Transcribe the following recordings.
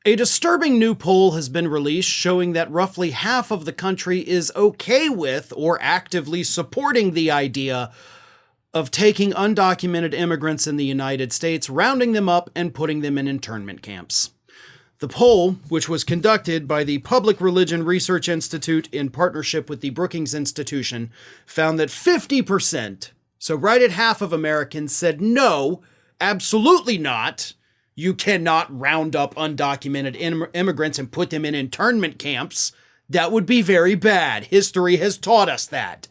A disturbing new poll has been released showing that roughly half of the country is okay with or actively supporting the idea of taking undocumented immigrants in the United States, rounding them up, and putting them in internment camps. The poll, which was conducted by the Public Religion Research Institute in partnership with the Brookings Institution, found that 50%, so right at half of Americans, said no, absolutely not. You cannot round up undocumented immigrants and put them in internment camps. That would be very bad. History has taught us that.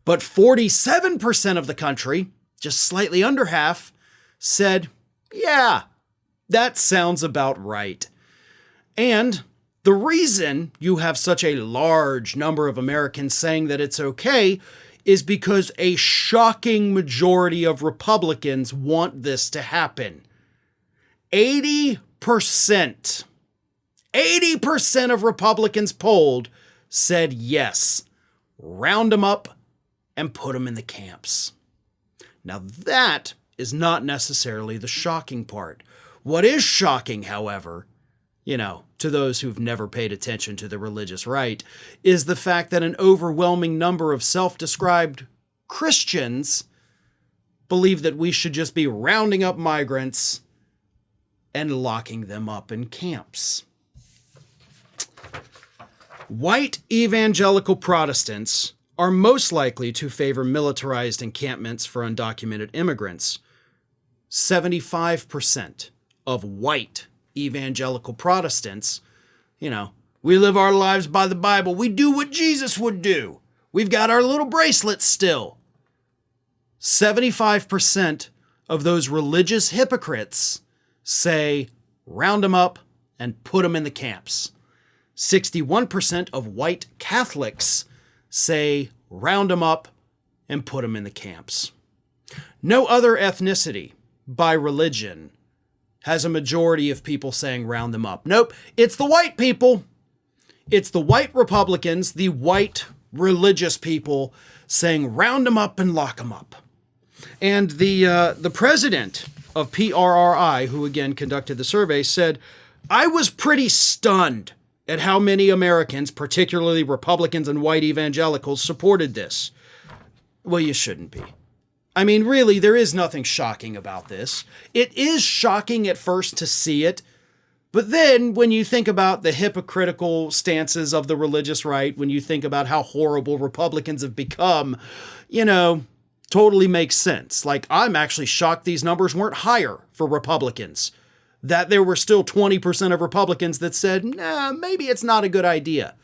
But 47% of the country, just slightly under half, said, yeah, that sounds about right. And the reason you have such a large number of Americans saying that it's okay is because a shocking majority of Republicans want this to happen. 80% of Republicans polled said yes, round them up and put them in the camps. Now that is not necessarily the shocking part. What is shocking, however, to those who've never paid attention to the religious right, is the fact that an overwhelming number of self-described Christians believe that we should just be rounding up migrants and locking them up in camps. White evangelical Protestants are most likely to favor militarized encampments for undocumented immigrants. 75% of white evangelical Protestants, we live our lives by the Bible. We do what Jesus would do. We've got our little bracelets still. 75% of those religious hypocrites say, round them up and put them in the camps. 61% of white Catholics say, round them up and put them in the camps. No other ethnicity by religion has a majority of people saying round them up. Nope, it's the white people. It's the white Republicans, the white religious people saying round them up and lock them up. And the president of PRRI, who again conducted the survey, said, I was pretty stunned at how many Americans, particularly Republicans and white evangelicals, supported this. Well, you shouldn't be. I mean, really, there is nothing shocking about this. It is shocking at first to see it, but then when you think about the hypocritical stances of the religious right, when you think about how horrible Republicans have become, totally makes sense. Like, I'm actually shocked these numbers weren't higher for Republicans, that there were still 20% of Republicans that said, nah, maybe it's not a good idea.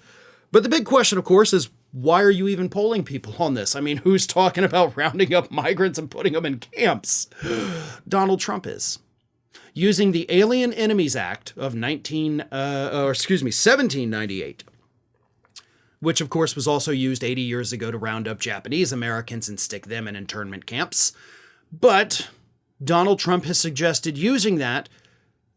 But the big question, of course, is why are you even polling people on this? I mean, who's talking about rounding up migrants and putting them in camps? Donald Trump is. Using the Alien Enemies Act of 1798, which of course was also used 80 years ago to round up Japanese Americans and stick them in internment camps. But Donald Trump has suggested using that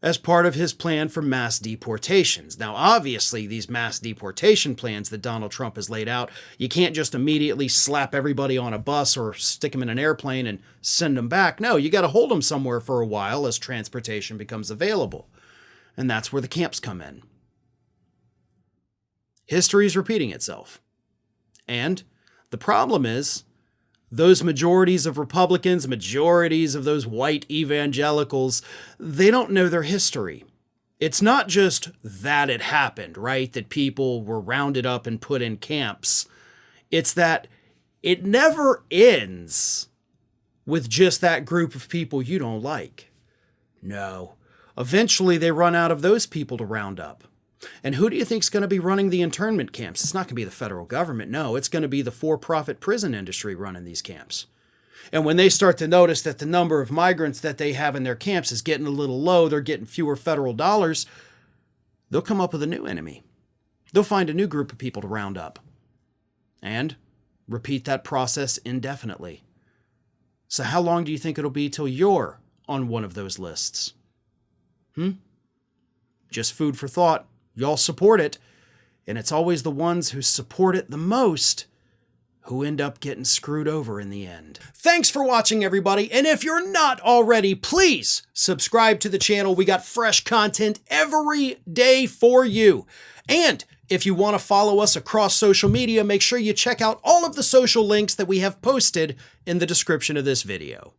as part of his plan for mass deportations. Now, obviously, these mass deportation plans that Donald Trump has laid out, you can't just immediately slap everybody on a bus or stick them in an airplane and send them back. No, you got to hold them somewhere for a while as transportation becomes available. And that's where the camps come in. History is repeating itself. And the problem is, those majorities of Republicans, majorities of those white evangelicals, they don't know their history. It's not just that it happened, right? That people were rounded up and put in camps. It's that it never ends with just that group of people you don't like. No. Eventually they run out of those people to round up. And who do you think is going to be running the internment camps? It's not going to be the federal government. No, it's going to be the for-profit prison industry running these camps. And when they start to notice that the number of migrants that they have in their camps is getting a little low, they're getting fewer federal dollars, they'll come up with a new enemy. They'll find a new group of people to round up. And repeat that process indefinitely. So how long do you think it'll be till you're on one of those lists? Just food for thought. Y'all support it, and it's always the ones who support it the most who end up getting screwed over in the end. Thanks for watching, everybody, and if you're not already, please subscribe to the channel. We got fresh content every day for you. And if you want to follow us across social media, make sure you check out all of the social links that we have posted in the description of this video.